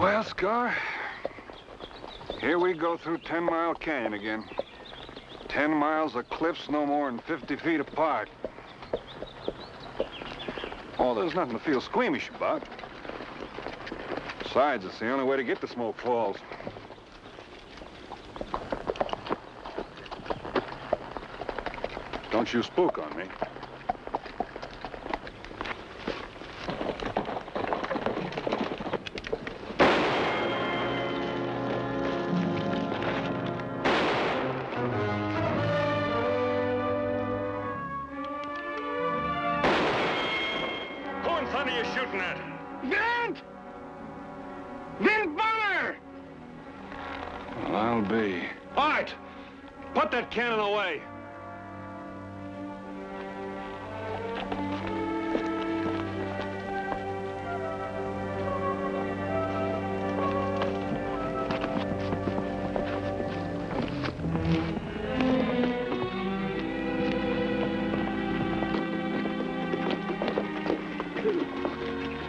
Well, Scar, here we go through 10 Mile Canyon again. 10 miles of cliffs no more than 50 feet apart. Oh, there's nothing to feel squeamish about. Besides, it's the only way to get to Smoke Falls. Don't you spook on me. Vint! Vint Bonner! Well, I'll be. All right, put that cannon away.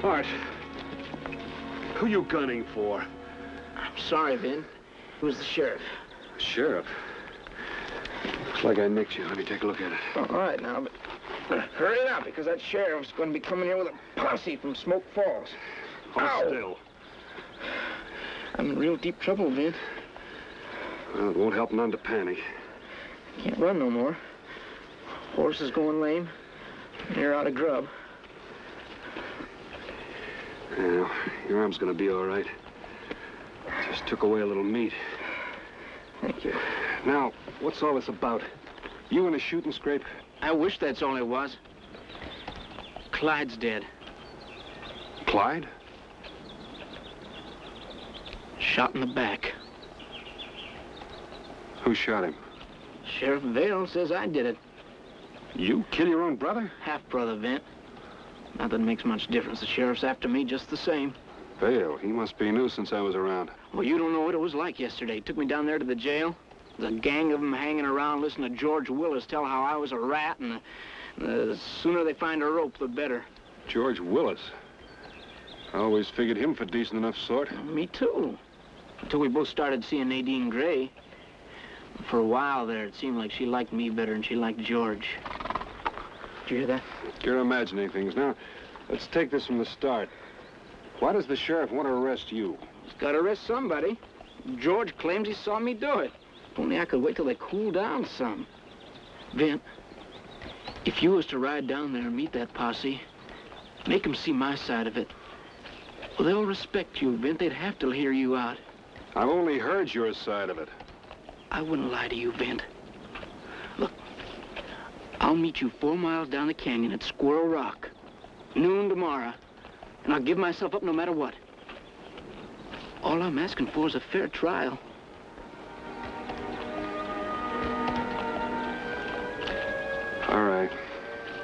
Art, who you gunning for? I'm sorry, Vin. It was the sheriff. Sheriff? Looks like I nicked you. Let me take a look at it. All right, now, but hurry it up, because that sheriff's going to be coming here with a posse from Smoke Falls. Hold still. I'm in real deep trouble, Vin. Well, it won't help none to panic. Can't run no more. Horse is going lame. You're out of grub. Yeah, your arm's gonna be all right. Just took away a little meat. Thank you. Now, what's all this about? You in a shooting scrape? I wish that's all it was. Clyde's dead. Clyde? Shot in the back. Who shot him? Sheriff Vale says I did it. You kill your own brother? Half-brother, Vint. Not that it makes much difference. The sheriff's after me just the same. Vale, he must be new since I was around. Well, you don't know what it was like yesterday. Took me down there to the jail. There's a gang of them hanging around listening to George Willis tell how I was a rat, and the sooner they find a rope, the better. George Willis? I always figured him for decent enough sort. Me too. Until we both started seeing Nadine Gray. For a while there, it seemed like she liked me better than she liked George. Did you hear that? You're imagining things. Now, let's take this from the start. Why does the sheriff want to arrest you? He's got to arrest somebody. George claims he saw me do it. If only I could wait till they cool down some. Vint, if you was to ride down there and meet that posse, make them see my side of it. Well, they'll respect you, Vint. They'd have to hear you out. I've only heard your side of it. I wouldn't lie to you, Vint. Look, I'll meet you 4 miles down the canyon at Squirrel Rock, noon tomorrow, and I'll give myself up no matter what. All I'm asking for is a fair trial. All right.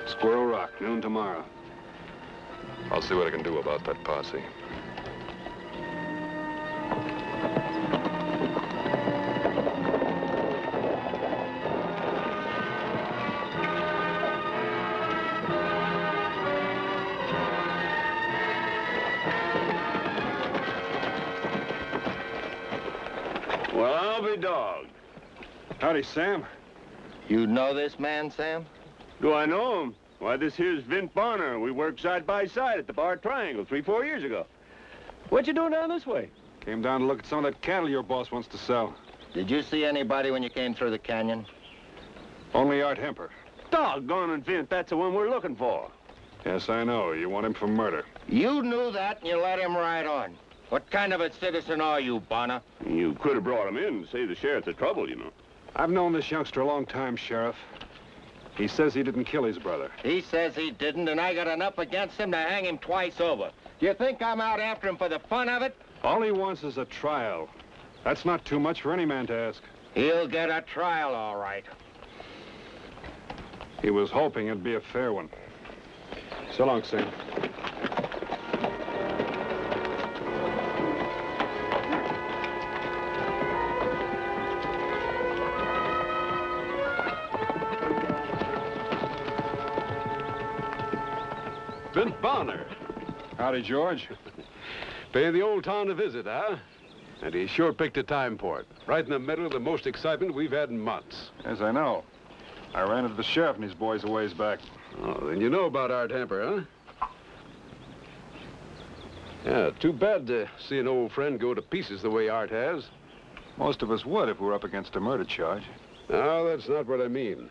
Squirrel Rock, noon tomorrow. I'll see what I can do about that posse. Well, I'll be dogged. Howdy, Sam. You know this man, Sam? Do I know him? Why, this here's Vint Bonner. We worked side by side at the Bar Triangle 3-4 years ago. What you doing down this way? Came down to look at some of that cattle your boss wants to sell. Did you see anybody when you came through the canyon? Only Art Hemper. Doggone and Vint, that's the one we're looking for. Yes, I know. You want him for murder. You knew that and you let him ride on. What kind of a citizen are you, Bonner? You could have brought him in to save the sheriff the trouble, you know. I've known this youngster a long time, Sheriff. He says he didn't kill his brother. He says he didn't, and I got enough against him to hang him twice over. Do you think I'm out after him for the fun of it? All he wants is a trial. That's not too much for any man to ask. He'll get a trial, all right. He was hoping it'd be a fair one. So long, Sam. Vint Bonner. Howdy, George. Pay the old town a visit, huh? And he sure picked a time for it. Right in the middle of the most excitement we've had in months. Yes, I know. I ran into the sheriff and his boys a ways back. Oh, then you know about Art Hemper, huh? Yeah, too bad to see an old friend go to pieces the way Art has. Most of us would if we were up against a murder charge. No, that's not what I mean.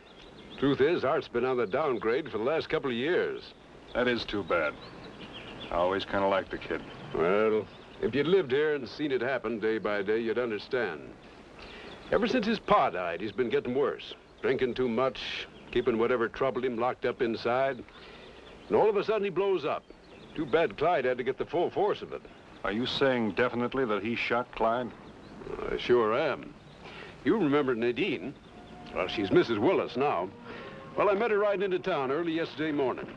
Truth is, Art's been on the downgrade for the last couple of years. That is too bad. I always kind of liked the kid. Well, if you'd lived here and seen it happen day by day, you'd understand. Ever since his pa died, he's been getting worse. Drinking too much, keeping whatever troubled him locked up inside. And all of a sudden, he blows up. Too bad Clyde had to get the full force of it. Are you saying definitely that he shot Clyde? I sure am. You remember Nadine? Well, she's Mrs. Willis now. Well, I met her riding into town early yesterday morning.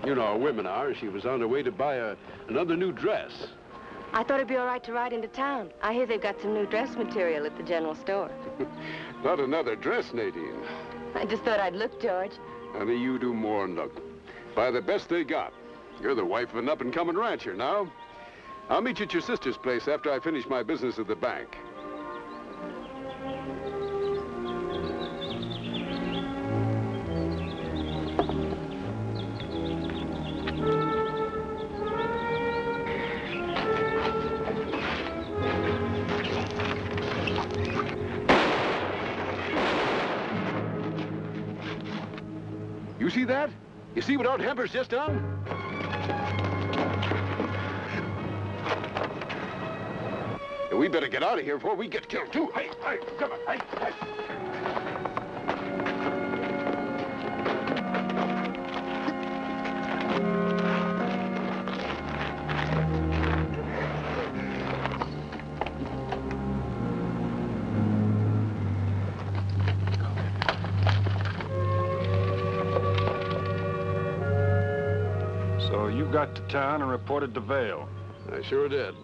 You know how women are. She was on her way to buy another new dress. I thought it'd be all right to ride into town. I hear they've got some new dress material at the general store. Not another dress, Nadine. I just thought I'd look, George. Honey, you do more than look. Buy the best they got. You're the wife of an up-and-coming rancher now. I'll meet you at your sister's place after I finish my business at the bank. You see that? You see what Art Hemper's just done? And we better get out of here before we get killed, too. Hey, hey, come on, hey, hey. So you got to town and reported to Vale. I sure did.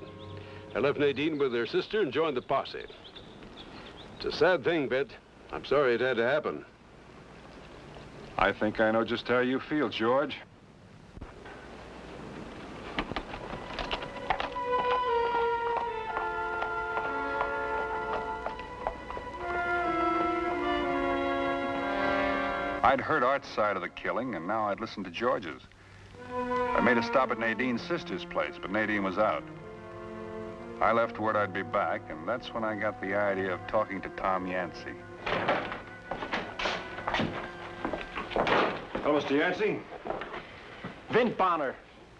I left Nadine with her sister and joined the posse. It's a sad thing, Vint. I'm sorry it had to happen. I think I know just how you feel, George. I'd heard Art's side of the killing, and now I'd listen to George's. I made a stop at Nadine's sister's place, but Nadine was out. I left word I'd be back, and that's when I got the idea of talking to Tom Yancey. Hello, Mr. Yancey. Vint Bonner,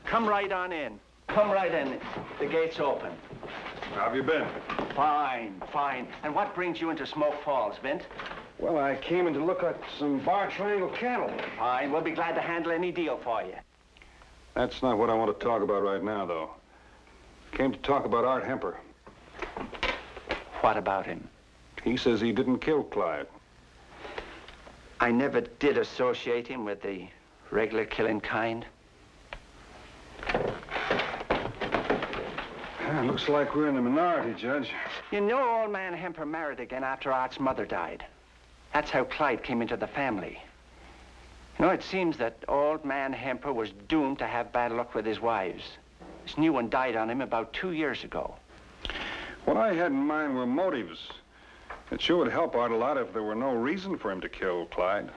come right on in. Come right in. The gate's open. How have you been? Fine, fine. And what brings you into Smoke Falls, Vint? Well, I came in to look at some bar triangle cattle. Fine. We'll be glad to handle any deal for you. That's not what I want to talk about right now, though. Came to talk about Art Hemper. What about him? He says he didn't kill Clyde. I never did associate him with the regular killing kind. Looks like we're in the minority, Judge. You know, old man Hemper married again after Art's mother died. That's how Clyde came into the family. You know, it seems that old man Hemper was doomed to have bad luck with his wives. This new one died on him about 2 years ago. What I had in mind were motives. It sure would help Art a lot if there were no reason for him to kill Clyde.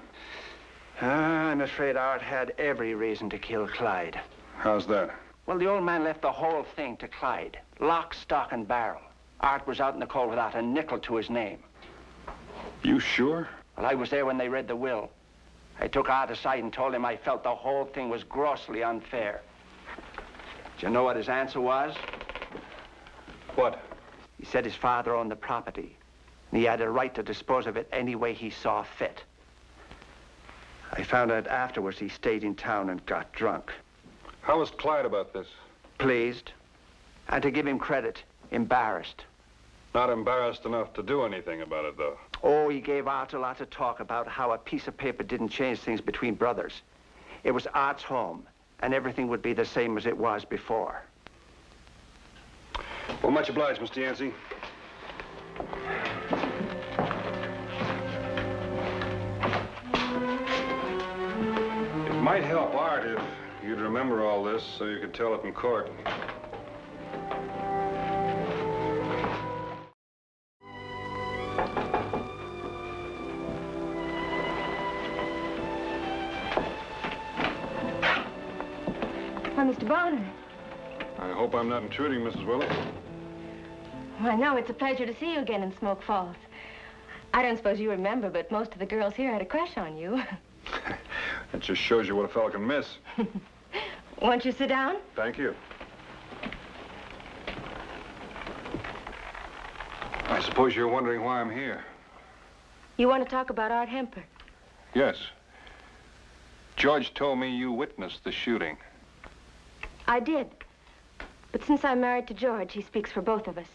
I'm afraid Art had every reason to kill Clyde. How's that? Well, the old man left the whole thing to Clyde. Lock, stock, and barrel. Art was out in the cold without a nickel to his name. You sure? Well, I was there when they read the will. I took Art aside and told him I felt the whole thing was grossly unfair. Do you know what his answer was? What? He said his father owned the property, and he had a right to dispose of it any way he saw fit. I found out afterwards he stayed in town and got drunk. How was Clyde about this? Pleased. And to give him credit, embarrassed. Not embarrassed enough to do anything about it, though. Oh, he gave Art a lot to talk about how a piece of paper didn't change things between brothers. It was Art's home, and everything would be the same as it was before. Well, much obliged, Mr. Yancey. It might help Art if you'd remember all this so you could tell it in court. Bonner. I hope I'm not intruding, Mrs. Willis. Well, I know it's a pleasure to see you again in Smoke Falls. I don't suppose you remember, but most of the girls here had a crush on you. That just shows you what a fellow can miss. Won't you sit down? Thank you. I suppose you're wondering why I'm here. You want to talk about Art Hemper? Yes. George told me you witnessed the shooting. I did. But since I'm married to George, he speaks for both of us.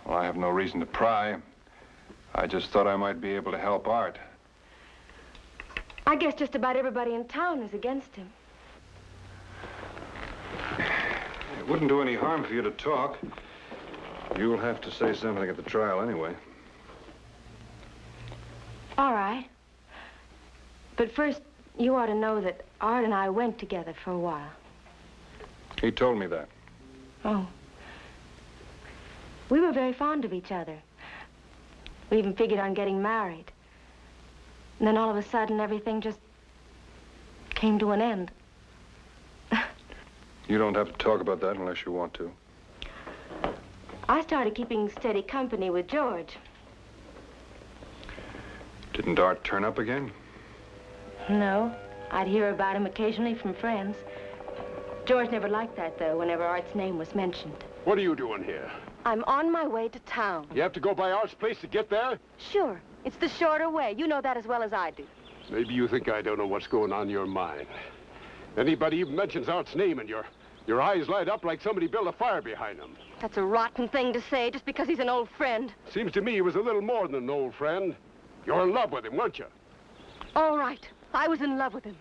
Well, I have no reason to pry. I just thought I might be able to help Art. I guess just about everybody in town is against him. It wouldn't do any harm for you to talk. You'll have to say something at the trial anyway. All right. But first, you ought to know that Art and I went together for a while. He told me that. Oh. We were very fond of each other. We even figured on getting married. And then all of a sudden, everything just came to an end. You don't have to talk about that unless you want to. I started keeping steady company with George. Didn't Art turn up again? No. I'd hear about him occasionally from friends. George never liked that, though, whenever Art's name was mentioned. What are you doing here? I'm on my way to town. You have to go by Art's place to get there? Sure. It's the shorter way. You know that as well as I do. Maybe you think I don't know what's going on in your mind. Anybody even mentions Art's name and your eyes light up like somebody built a fire behind them. That's a rotten thing to say just because he's an old friend. Seems to me he was a little more than an old friend. You're in love with him, weren't you? All right. I was in love with him.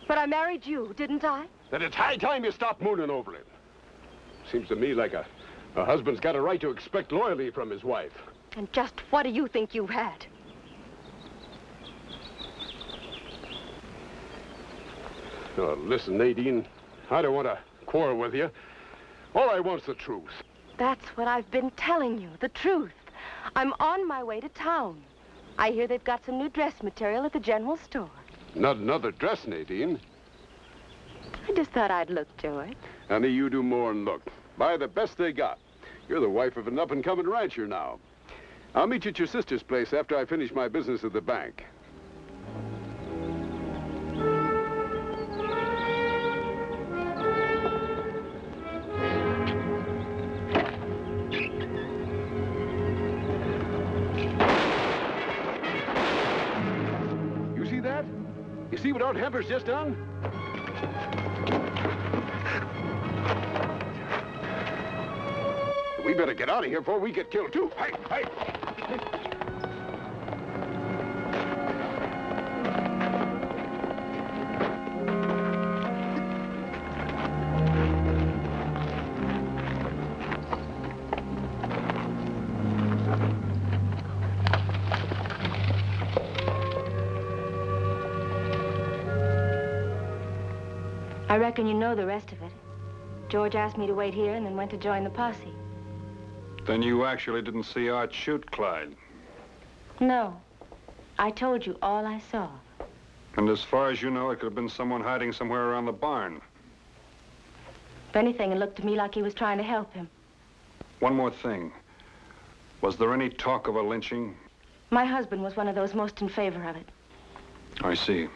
But I married you, didn't I? Then it's high time you stop mooning over him. Seems to me like a husband's got a right to expect loyalty from his wife. And just what do you think you've had? Oh, listen, Nadine, I don't want to quarrel with you. All I want's the truth. That's what I've been telling you, the truth. I'm on my way to town. I hear they've got some new dress material at the general store. Not another dress, Nadine. I just thought I'd look, George. Honey, you do more than look. Buy the best they got. You're the wife of an up-and-coming rancher now. I'll meet you at your sister's place after I finish my business at the bank. You see that? You see what Art Hemper's just done? We better get out of here before we get killed, too. Hey, hey! I reckon you know the rest of it. George asked me to wait here and then went to join the posse. Then you actually didn't see Art shoot Clyde? No. I told you all I saw. And as far as you know, it could have been someone hiding somewhere around the barn. If anything, it looked to me like he was trying to help him. One more thing. Was there any talk of a lynching? My husband was one of those most in favor of it. I see.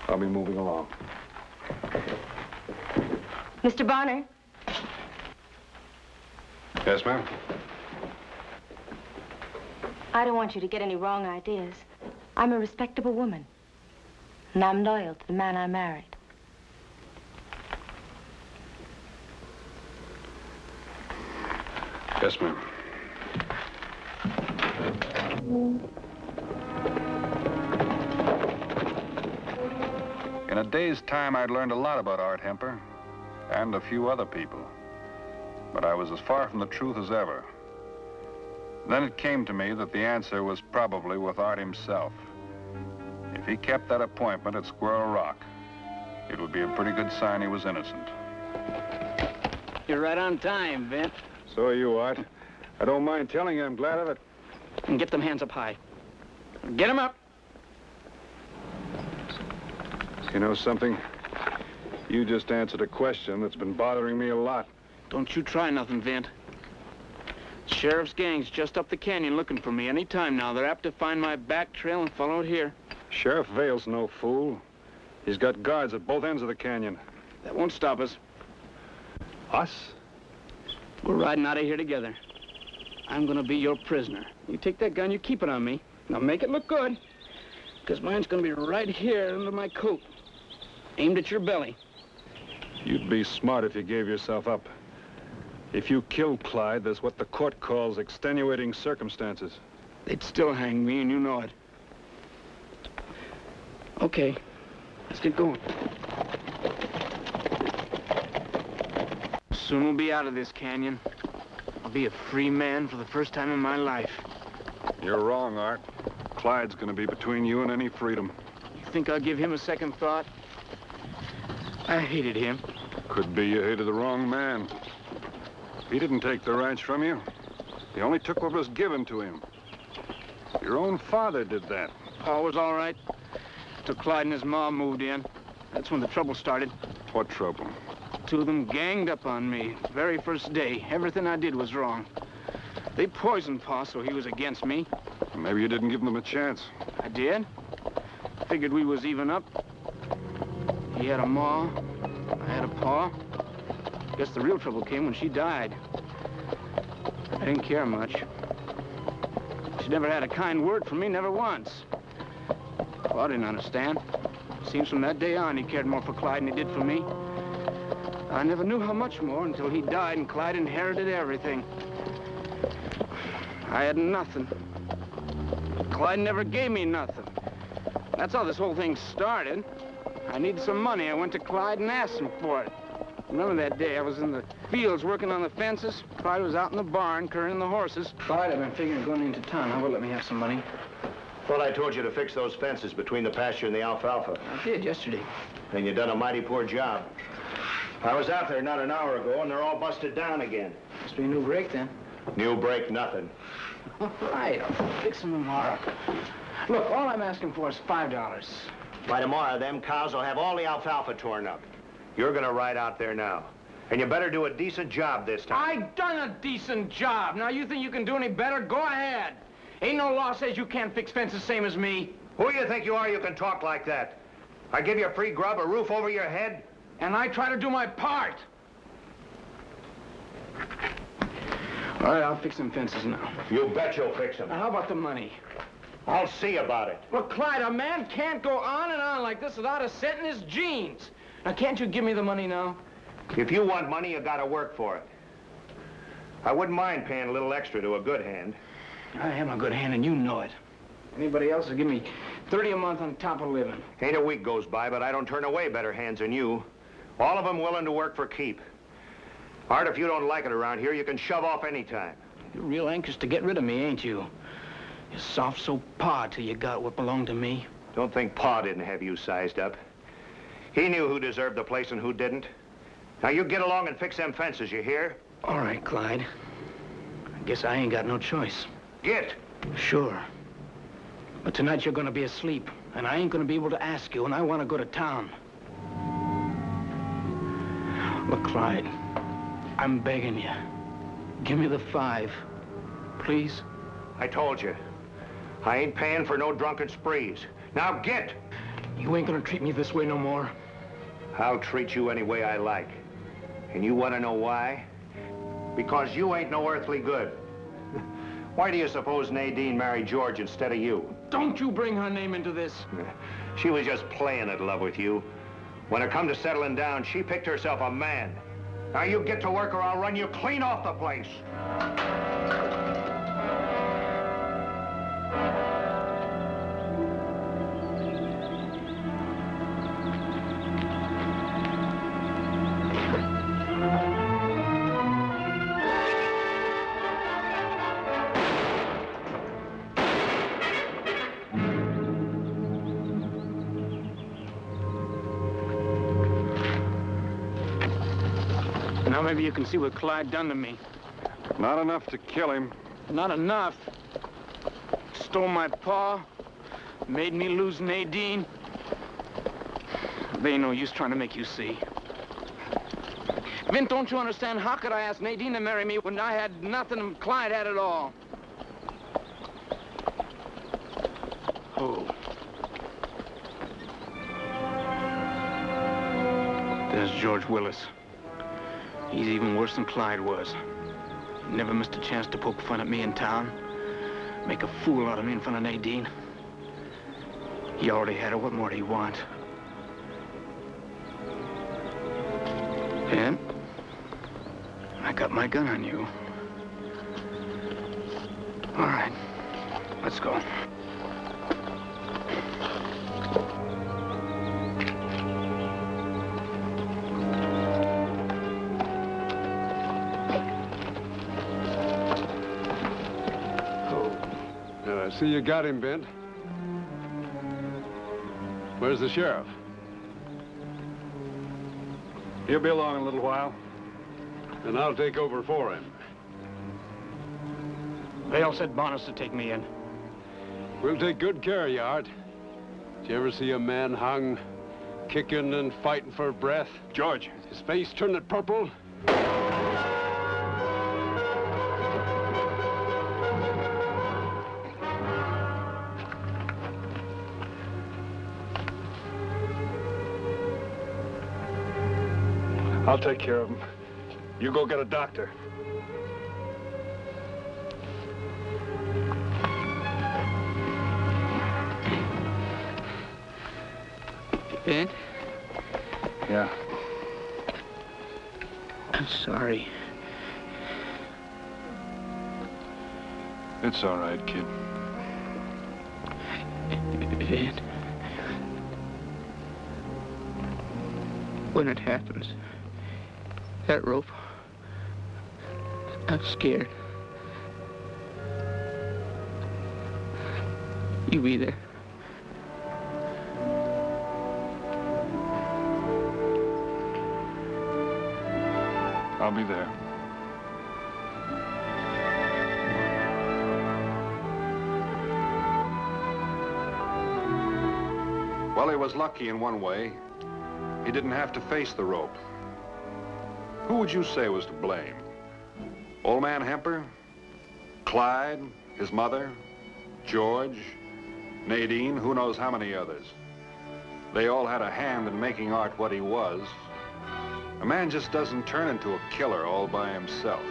I'll be moving along. Mr. Bonner? Yes, ma'am? I don't want you to get any wrong ideas. I'm a respectable woman. And I'm loyal to the man I married. Yes, ma'am. In a day's time, I'd learned a lot about Art Hemper and a few other people. But I was as far from the truth as ever. Then it came to me that the answer was probably with Art himself. If he kept that appointment at Squirrel Rock, it would be a pretty good sign he was innocent. You're right on time, Vint. So are you, Art. I don't mind telling you I'm glad of it. And get them hands up high. Get them up. You know something? You just answered a question that's been bothering me a lot. Don't you try nothing, Vint. Sheriff's gang's just up the canyon looking for me any time now. They're apt to find my back trail and follow it here. Sheriff Vale's no fool. He's got guards at both ends of the canyon. That won't stop us. Us? We're riding out of here together. I'm gonna be your prisoner. You take that gun, you keep it on me. Now make it look good, because mine's gonna be right here under my coat, aimed at your belly. You'd be smart if you gave yourself up. If you killed Clyde, there's what the court calls extenuating circumstances. They'd still hang me, and you know it. Okay, let's get going. Soon we'll be out of this canyon. I'll be a free man for the first time in my life. You're wrong, Art. Clyde's gonna be between you and any freedom. You think I'll give him a second thought? I hated him. Could be you hated the wrong man. He didn't take the ranch from you. He only took what was given to him. Your own father did that. Pa was all right. Till Clyde and his mom moved in. That's when the trouble started. What trouble? Two of them ganged up on me. Very first day. Everything I did was wrong. They poisoned Pa, so he was against me. Maybe you didn't give them a chance. I did. Figured we was even up. He had a ma. I had a pa. Guess the real trouble came when she died. I didn't care much. She never had a kind word for me, never once. Well, I didn't understand. Seems from that day on, he cared more for Clyde than he did for me. I never knew how much more until he died and Clyde inherited everything. I had nothing. Clyde never gave me nothing. That's how this whole thing started. I needed some money. I went to Clyde and asked him for it. Remember that day I was in the fields working on the fences? Clyde was out in the barn currying the horses. Clyde, I've been figuring going into town. How about let me have some money? Thought I told you to fix those fences between the pasture and the alfalfa. I did yesterday. And you done a mighty poor job. I was out there not an hour ago, and they're all busted down again. Must be a new break, then. New break, nothing. All right, I'll fix them tomorrow. Look, all I'm asking for is $5. By tomorrow, them cows will have all the alfalfa torn up. You're gonna ride out there now. And you better do a decent job this time. I done a decent job. Now, you think you can do any better? Go ahead. Ain't no law says you can't fix fences same as me. Who do you think you are you can talk like that? I give you free grub, a roof over your head? And I try to do my part. All right, I'll fix them fences now. You bet you'll fix them. Now, how about the money? I'll see about it. Look, Clyde, a man can't go on and on like this without a cent in his jeans. Now, can't you give me the money now? If you want money, you gotta work for it. I wouldn't mind paying a little extra to a good hand. I am a good hand, and you know it. Anybody else will give me $30 a month on top of living. Ain't a week goes by, but I don't turn away better hands than you. All of them willing to work for keep. Art, if you don't like it around here, you can shove off any time. You're real anxious to get rid of me, ain't you? You're soft so Pa till you got what belonged to me. Don't think Pa didn't have you sized up. He knew who deserved the place and who didn't. Now you get along and fix them fences, you hear? All right, Clyde. I guess I ain't got no choice. Get! Sure. But tonight you're gonna be asleep, and I ain't gonna be able to ask you, and I want to go to town. Look, Clyde, I'm begging you. Give me the $5, please. I told you. I ain't paying for no drunken sprees. Now get! You ain't gonna treat me this way no more. I'll treat you any way I like. And you want to know why? Because you ain't no earthly good. Why do you suppose Nadine married George instead of you? Don't you bring her name into this. She was just playing at love with you. When it come to settling down, she picked herself a man. Now you get to work or I'll run you clean off the place. Now maybe you can see what Clyde done to me. Not enough to kill him. Not enough. Stole my pa, made me lose Nadine. They ain't no use trying to make you see. Vint, don't you understand? How could I ask Nadine to marry me when I had nothing and Clyde had it all? Oh. There's George Willis. He's even worse than Clyde was. He never missed a chance to poke fun at me in town. Make a fool out of me in front of Nadine. He already had her. What more do he want? And I got my gun on you. All right, let's go. I see you got him, Vint. Where's the sheriff? He'll be along in a little while. And I'll take over for him. They all said Bonner's to take me in. We'll take good care of you, Art. Did you ever see a man hung, kicking and fighting for breath? George. His face turning purple? I'll take care of him. You go get a doctor. Vint? Yeah. I'm sorry. It's all right, kid. Vint. When it happens, that rope, I'm scared. You be there. I'll be there. Well, he was lucky in one way. He didn't have to face the rope. Who would you say was to blame? Old Man Hemper? Clyde? His mother? George? Nadine? Who knows how many others? They all had a hand in making Art what he was. A man just doesn't turn into a killer all by himself.